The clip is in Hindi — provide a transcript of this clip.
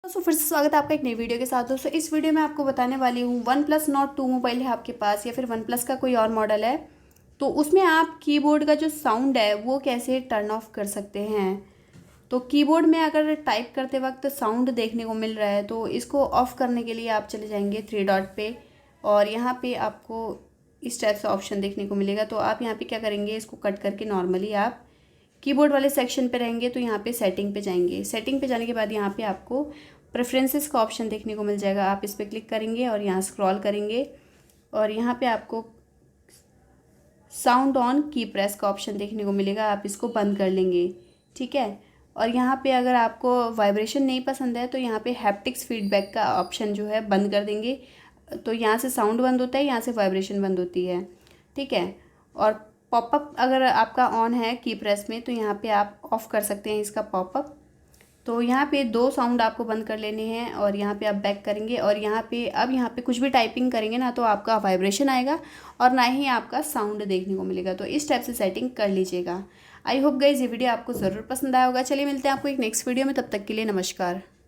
दोस्तों फिर से स्वागत है आपका एक नई वीडियो के साथ। दोस्तों इस वीडियो में आपको बताने वाली हूँ वन प्लस नॉट 2 मोबाइल है आपके पास या फिर वन प्लस का कोई और मॉडल है, तो उसमें आप कीबोर्ड का जो साउंड है वो कैसे टर्न ऑफ कर सकते हैं। तो कीबोर्ड में अगर टाइप करते वक्त साउंड देखने को मिल रहा है तो इसको ऑफ करने के लिए आप चले जाएंगे थ्री डॉट पे और यहाँ पे आपको इस टाइप से ऑप्शन देखने को मिलेगा। तो आप यहाँ पे क्या करेंगे, इसको कट करके नॉर्मली आप कीबोर्ड वाले सेक्शन पे रहेंगे तो यहाँ पे सेटिंग पे जाएंगे। सेटिंग पे जाने के बाद यहाँ पे आपको प्रेफरेंसेस का ऑप्शन देखने को मिल जाएगा। आप इस पर क्लिक करेंगे और यहाँ स्क्रॉल करेंगे और यहाँ पे आपको साउंड ऑन की प्रेस का ऑप्शन देखने को मिलेगा। आप इसको बंद कर लेंगे, ठीक है। और यहाँ पे अगर आपको वाइब्रेशन नहीं पसंद है तो यहाँ पे हैप्टिक्स फीडबैक का ऑप्शन जो है बंद कर देंगे। तो यहाँ से साउंड बंद होता है, यहाँ से वाइब्रेशन बंद होती है, ठीक है। और पॉपअप अगर आपका ऑन है की प्रेस में तो यहाँ पे आप ऑफ़ कर सकते हैं इसका पॉपअप। तो यहाँ पे दो साउंड आपको बंद कर लेने हैं और यहाँ पे आप बैक करेंगे और यहाँ पे कुछ भी टाइपिंग करेंगे ना तो आपका वाइब्रेशन आएगा और ना ही आपका साउंड देखने को मिलेगा। तो इस टाइप से सेटिंग कर लीजिएगा। आई होप गाइस ये वीडियो आपको ज़रूर पसंद आया होगा। चलिए मिलते हैं आपको एक नेक्स्ट वीडियो में, तब तक के लिए नमस्कार।